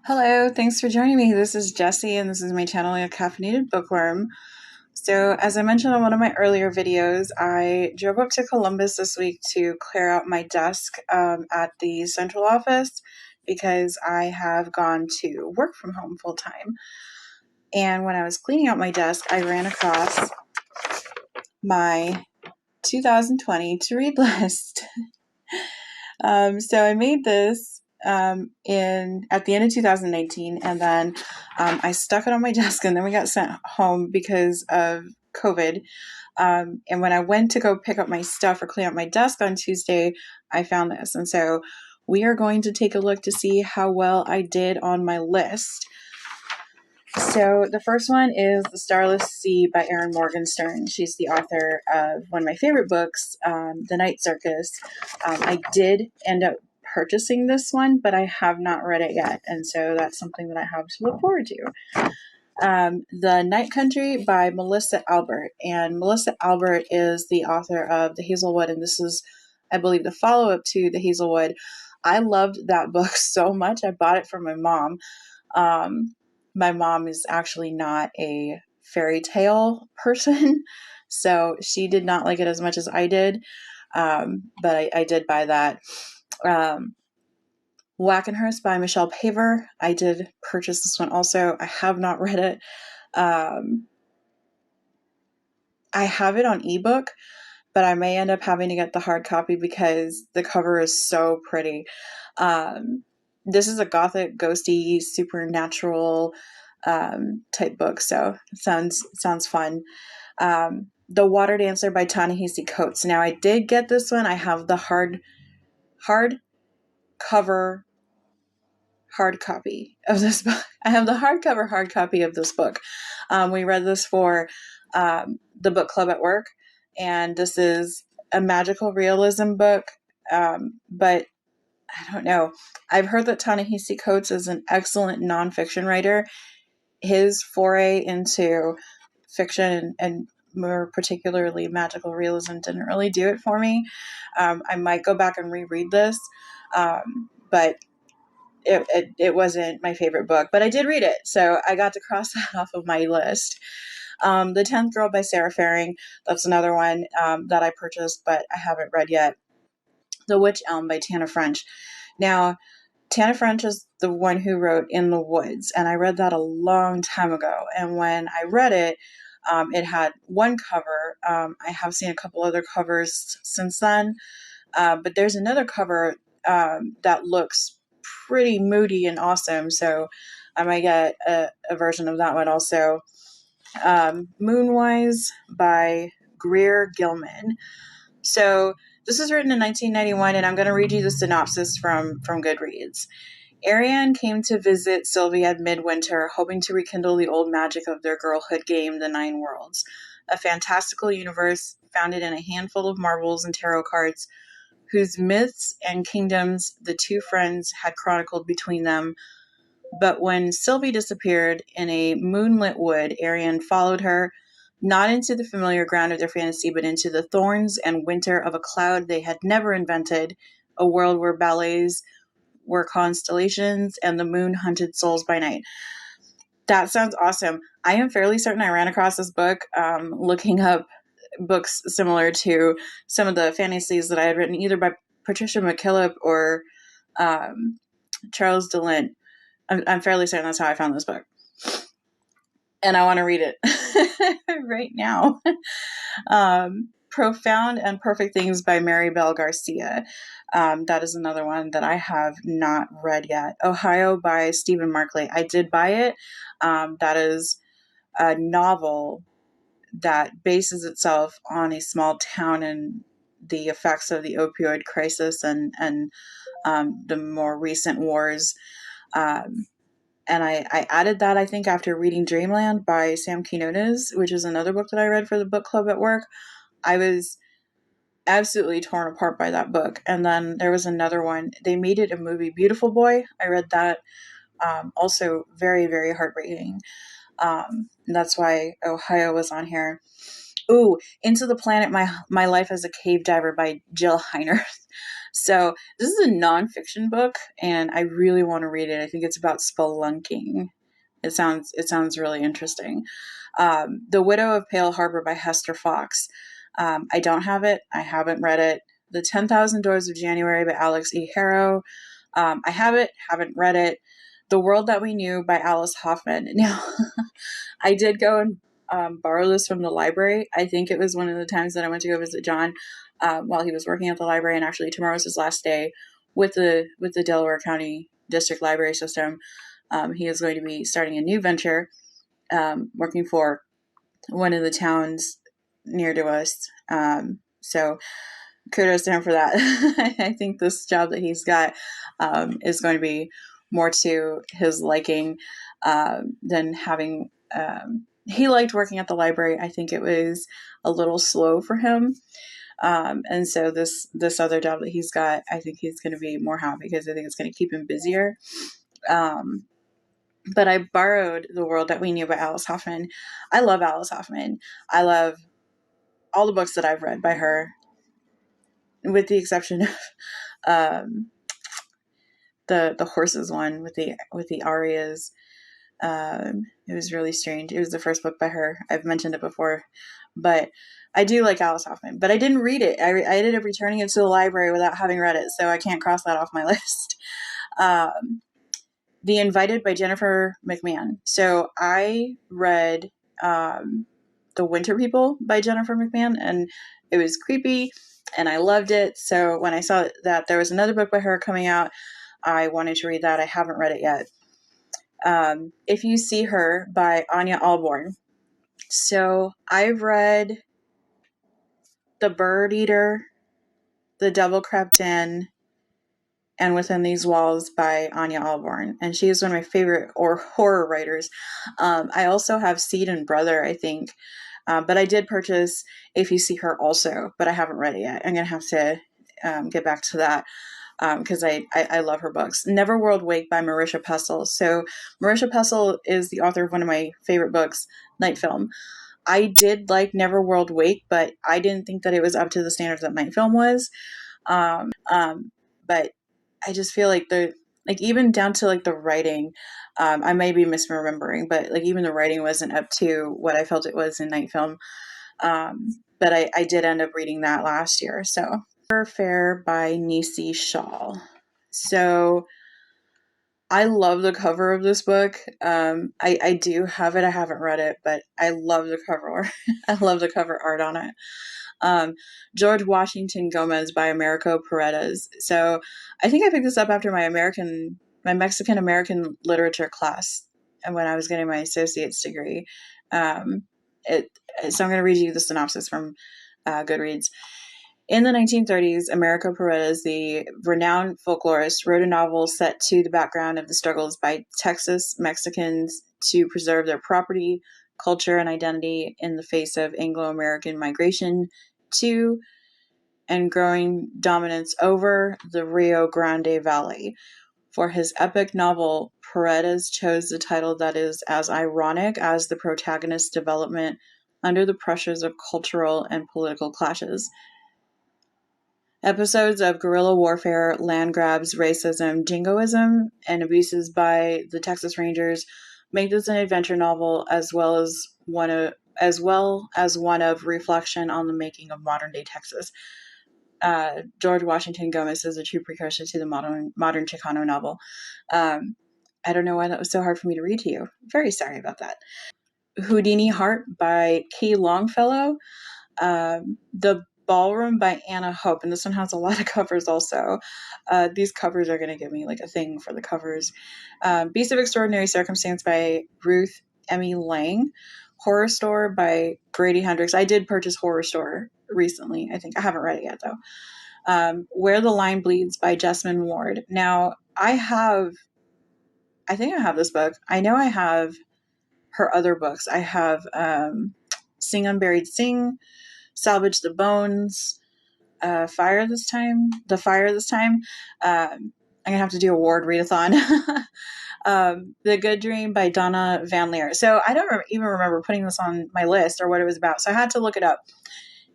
Hello, thanks for joining me. This is Jessie, and this is my channel, A Caffeinated Bookworm. So, as I mentioned on one of my earlier videos, I drove up to Columbus this week to clear out my desk at the central office because I have gone to work from home full time. And when I was cleaning out my desk, I ran across my 2020 to read list. So I made this at the end of 2019, and then I stuck it on my desk, and then we got sent home because of COVID. And when I went to go pick up my stuff or clean up my desk on Tuesday, I found this. And so we are going to take a look to see how well I did on my list. So the first one is The Starless Sea by Erin Morgenstern. She's the author of one of my favorite books, The Night Circus. I did end up purchasing this one, but I have not read it yet, and so that's something that I have to look forward to. The Night Country by Melissa Albert, and Melissa Albert is the author of The Hazelwood, and this is, I believe, the follow-up to The Hazelwood. I loved that book so much, I bought it for my mom. My mom is actually not a fairy tale person, so she did not like it as much as I did, but I did buy that. Wackenhyrst by Michelle Paver. I did purchase this one also. I have not read it. I have it on ebook, but I may end up having to get the hard copy because the cover is so pretty. This is a gothic, ghosty, supernatural type book, so it sounds fun. The Water Dancer by Ta-Nehisi Coates. Now I did get this one. I have the hard copy of this book. I have the hardcover hard copy of this book. We read this for the book club at work, and this is a magical realism book, but I don't know. I've heard that Ta-Nehisi Coates is an excellent nonfiction writer. His foray into fiction and more particularly magical realism didn't really do it for me. I might go back and reread this, but it wasn't my favorite book, but I did read it, so I got to cross that off of my list. The 10th Girl by Sarah Faring, that's another one that I purchased, but I haven't read yet. The Witch Elm by Tana French. Now, Tana French is the one who wrote In the Woods, and I read that a long time ago, and when I read it, it had one cover. I have seen a couple other covers since then, but there's another cover that looks pretty moody and awesome, so I might get a version of that one also. Moonwise by Greer Gilman. So this was written in 1991, and I'm going to read you the synopsis from Goodreads. Erin came to visit Sylvia at midwinter, hoping to rekindle the old magic of their girlhood game, The Nine Worlds, a fantastical universe founded in a handful of marbles and tarot cards, whose myths and kingdoms the two friends had chronicled between them. But when Sylvie disappeared in a moonlit wood, Erin followed her, not into the familiar ground of their fantasy, but into the thorns and winter of a cloud they had never invented, a world where ballets were constellations and the moon hunted souls by night. That sounds awesome. I am fairly certain I ran across this book looking up books similar to some of the fantasies that I had written, either by Patricia McKillip or Charles de Lint. I'm fairly certain that's how I found this book. And I want to read it right now. Profound and Perfect Things by Maribel Garcia. That is another one that I have not read yet. Ohio by Stephen Markley. I did buy it. That is a novel that bases itself on a small town and the effects of the opioid crisis and the more recent wars. And I added that, I think, after reading Dreamland by Sam Quinones, which is another book that I read for the book club at work. I was absolutely torn apart by that book. And then there was another one. They made it a movie, Beautiful Boy. I read that. Also very, very heartbreaking. That's why Ohio was on here. Ooh, Into the Planet, My Life as a Cave Diver by Jill Heinerth. So this is a nonfiction book, and I really want to read it. I think it's about spelunking. It sounds really interesting. The Widow of Pale Harbor by Hester Fox. I don't have it. I haven't read it. The 10,000 Doors of January by Alix E. Harrow. I have it. Haven't read it. The World That We Knew by Alice Hoffman. Now, I did go and borrow this from the library. I think it was one of the times that I went to go visit John while he was working at the library, and actually tomorrow's his last day with the Delaware County District Library System. He is going to be starting a new venture, working for one of the towns near to us. So kudos to him for that. I think this job that he's got is going to be more to his liking than having. He liked working at the library. I think it was a little slow for him. And so this other job that he's got, I think he's going to be more happy because I think it's going to keep him busier. But I borrowed The World That We Knew by Alice Hoffman. I love Alice Hoffman. I love all the books that I've read by her, with the exception of the horses one with the arias. It was really strange. It was the first book by her. I've mentioned it before, but I do like Alice Hoffman, but I didn't read it. I ended up returning it to the library without having read it, so I can't cross that off my list. The Invited by Jennifer McMahon. So I read The Winter People by Jennifer McMahon, and it was creepy, and I loved it. So when I saw that there was another book by her coming out, I wanted to read that. I haven't read it yet. If You See Her by Ania Ahlborn. So I've read The Bird Eater, The Devil Crept In, and Within These Walls by Ania Ahlborn. And she is one of my favorite horror writers. I also have Seed and Brother, I think. But I did purchase If You See Her also, but I haven't read it yet. I'm going to have to get back to that because I love her books. Neverworld Wake by Marisha Pessl. So Marisha Pessl is the author of one of my favorite books, Night Film. I did like Neverworld Wake, but I didn't think that it was up to the standards that Night Film was. But I just feel like even down to like the writing, I may be misremembering, but like even the writing wasn't up to what I felt it was in Night Film. But I did end up reading that last year. So Fair by Nisi Shaw. So I love the cover of this book. I do have it. I haven't read it, but I love the cover. I love the cover art on it. George Washington Gomez by Americo Paredes. So I think I picked this up after my Mexican American literature class, and when I was getting my associate's degree. So I'm going to read you the synopsis from Goodreads. In the 1930s, Americo Paredes, the renowned folklorist, wrote a novel set to the background of the struggles by Texas Mexicans to preserve their property, culture, and identity in the face of Anglo-American migration to and growing dominance over the Rio Grande Valley. For his epic novel, Paredes chose the title that is as ironic as the protagonist's development under the pressures of cultural and political clashes. Episodes of guerrilla warfare, land grabs, racism, jingoism, and abuses by the Texas Rangers make this an adventure novel as well as one of reflection on the making of modern-day Texas. George Washington Gomez is a true precursor to the modern Chicano novel. I don't know why that was so hard for me to read to you. Very sorry about that. Houdini Heart by Key Longfellow. The Ballroom by Anna Hope, and this one has a lot of covers also. These covers are going to give me like a thing for the covers. Beast of Extraordinary Circumstance by Ruth Emmy Lang. Horror Store by Grady Hendrix. I did purchase Horror Store recently. I think I haven't read it yet though. Where the Line Bleeds by Jessamine Ward. Now I think I have this book. I know I have her other books. I have Sing Unburied Sing, Salvage the Bones, The Fire this time. I'm gonna have to do a ward readathon. The Good Dream by Donna Van Leer. So I don't even remember putting this on my list or what it was about. So I had to look it up.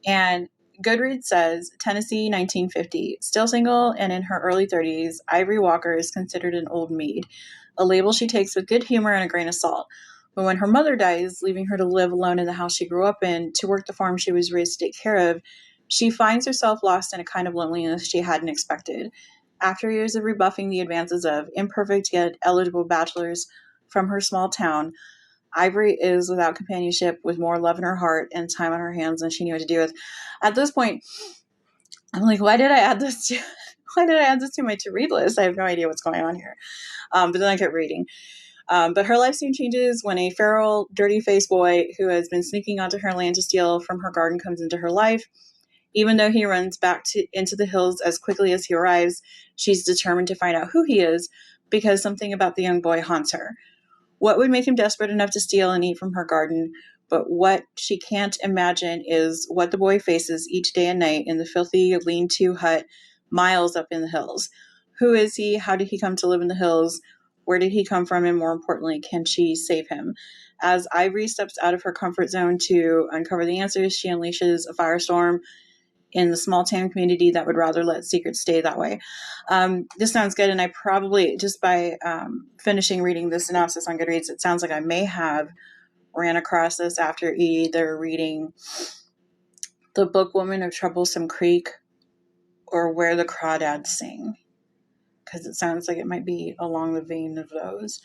And Goodreads says, Tennessee, 1950. Still single and in her early 30s, Ivory Walker is considered an old maid, a label she takes with good humor and a grain of salt. But when her mother dies, leaving her to live alone in the house she grew up in, to work the farm she was raised to take care of, she finds herself lost in a kind of loneliness she hadn't expected. After years of rebuffing the advances of imperfect yet eligible bachelors from her small town, Ivory is without companionship, with more love in her heart and time on her hands than she knew what to do with. At this point, I'm like, why did I add this to my to-read list? I have no idea what's going on here. But then I kept reading. But her life soon changes when a feral, dirty-faced boy who has been sneaking onto her land to steal from her garden comes into her life. Even though he runs back into the hills as quickly as he arrives, she's determined to find out who he is, because something about the young boy haunts her. What would make him desperate enough to steal and eat from her garden? But what she can't imagine is what the boy faces each day and night in the filthy lean-to hut miles up in the hills. Who is he? How did he come to live in the hills? Where did he come from? And more importantly, can she save him? As Ivory steps out of her comfort zone to uncover the answers, she unleashes a firestorm in the small town community that would rather let secrets stay that way. This sounds good, and I probably, just by finishing reading the synopsis on Goodreads, it sounds like I may have ran across this after either reading The Bookwoman of Troublesome Creek or Where the Crawdads Sing, because it sounds like it might be along the vein of those.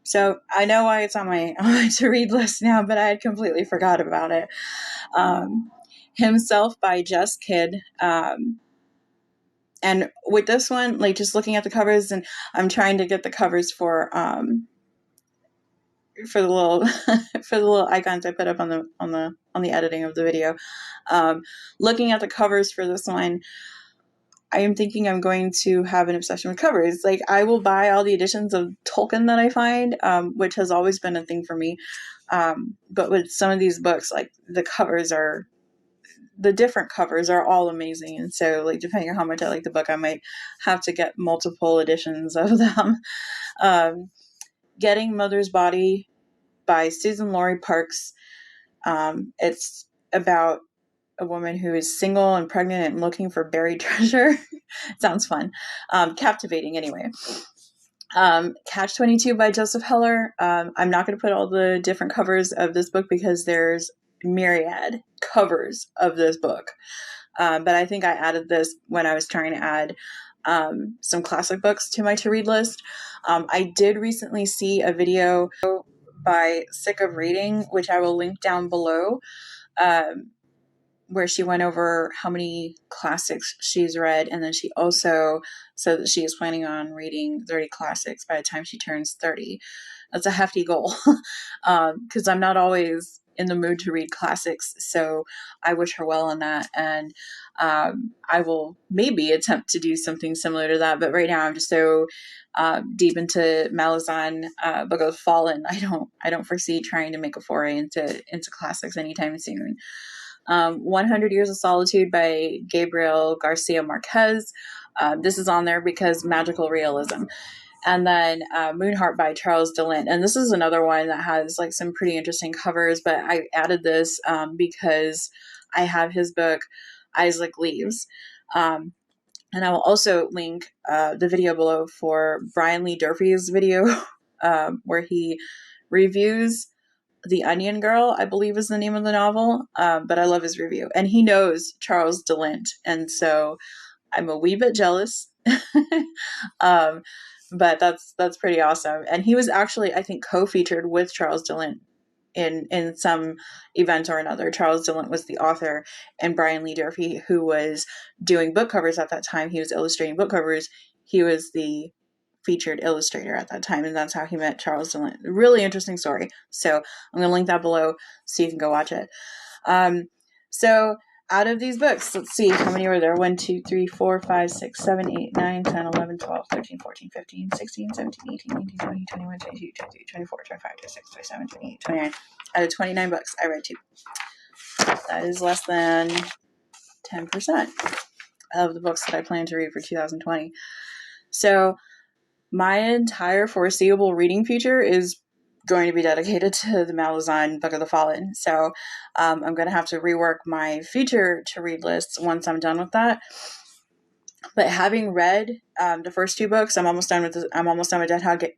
So I know why it's on my to-read list now, but I had completely forgot about it. Himself by Jess Kidd. And with this one, like, just looking at the covers, and I'm trying to get the covers for the little for the little icons I put up on the editing of the video. Looking at the covers for this one, I am thinking I'm going to have an obsession with covers. Like, I will buy all the editions of Tolkien that I find, which has always been a thing for me. But with some of these books, like, the different covers are all amazing. And so, like, depending on how much I like the book, I might have to get multiple editions of them. Getting Mother's Body by Susan Laurie Parks. It's about a woman who is single and pregnant and looking for buried treasure. Sounds fun. Captivating anyway. Catch-22 by Joseph Heller. I'm not going to put all the different covers of this book because there's myriad covers of this book. But I think I added this when I was trying to add some classic books to my to-read list. I did recently see a video by Sick of Reading, which I will link down below, where she went over how many classics she's read, and then she also said that she is planning on reading 30 classics by the time she turns 30. That's a hefty goal, because I'm not always in the mood to read classics, so I wish her well on that, and I will maybe attempt to do something similar to that, but right now I'm just so deep into Malazan, Book of the Fallen. I don't foresee trying to make a foray into classics anytime soon. 100 Years of Solitude by Gabriel Garcia Marquez. This is on there because magical realism. And then Moonheart by Charles de Lint. And this is another one that has like some pretty interesting covers, but I added this because I have his book, Isaac Leaves. And I will also link the video below for Brian Lee Durfee's video where he reviews The Onion Girl, I believe is the name of the novel. But I love his review. And he knows Charles de Lint. And so I'm a wee bit jealous. But that's pretty awesome. And he was actually, I think, co-featured with Charles de Lint in some event or another. Charles de Lint was the author, and Brian Lee Durfee, who was doing book covers at that time, he was illustrating book covers. He was the featured illustrator at that time, and that's how he met Charles de Lint. Really interesting story. So I'm going to link that below so you can go watch it. So out of these books, let's see, how many were there? 1, 2, 3, 4, 5, 6, 7, 8, 9, 10, 11, 12, 13, 14, 15, 16, 17, 18, 19, 20, 21, 22, 23, 24, 25, 26, 27, 28, 29. Out of 29 books, I read 2. That is less than 10% of the books that I plan to read for 2020. So my entire foreseeable reading future is going to be dedicated to the Malazan Book of the Fallen. So I'm going to have to rework my future to read lists once I'm done with that. But having read the first two books, I'm almost done with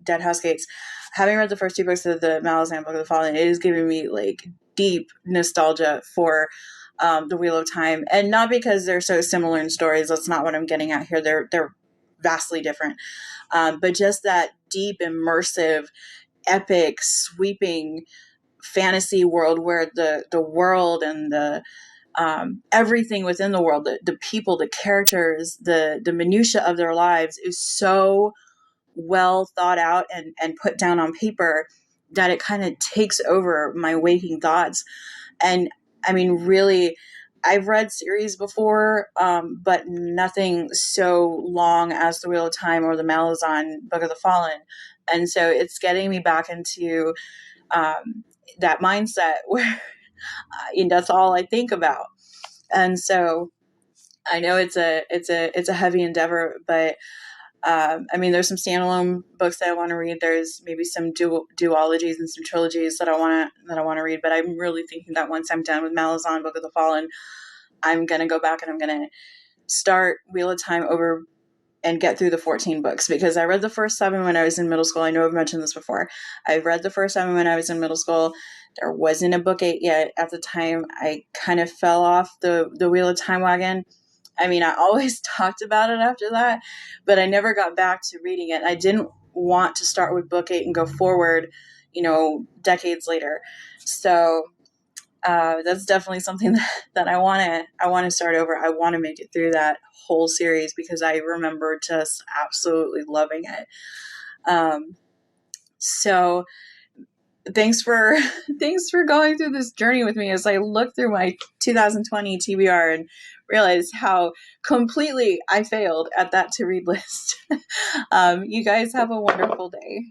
Dead House Gates. Having read the first two books of the Malazan Book of the Fallen, it is giving me like deep nostalgia for the Wheel of Time, and not because they're so similar in stories. That's not what I'm getting at here. They're vastly different, but just that deep, immersive, epic, sweeping fantasy world where the world and the everything within the world, the people, the characters, the minutia of their lives is so well thought out and put down on paper that it kind of takes over my waking thoughts. And I mean, really, I've read series before, but nothing so long as The Wheel of Time or the Malazan Book of the Fallen. And so it's getting me back into that mindset where that's all I think about. And so I know it's a heavy endeavor, but I mean, there's some standalone books that I want to read. There's maybe some duologies and some trilogies that I want to read. But I'm really thinking that once I'm done with Malazan Book of the Fallen, I'm gonna go back and I'm gonna start Wheel of Time over and get through the 14 books, because I read the first 7 when I was in middle school. I know I've mentioned this before. I've read the first 7 when I was in middle school. There wasn't a book 8 yet at the time. I kind of fell off the Wheel of Time wagon. I mean, I always talked about it after that, but I never got back to reading it. I didn't want to start with book 8 and go forward, decades later. So that's definitely something that I want to start over. I want to make it through that whole series because I remember just absolutely loving it. So thanks for going through this journey with me as I look through my 2020 TBR and realize how completely I failed at that to read list. You guys have a wonderful day.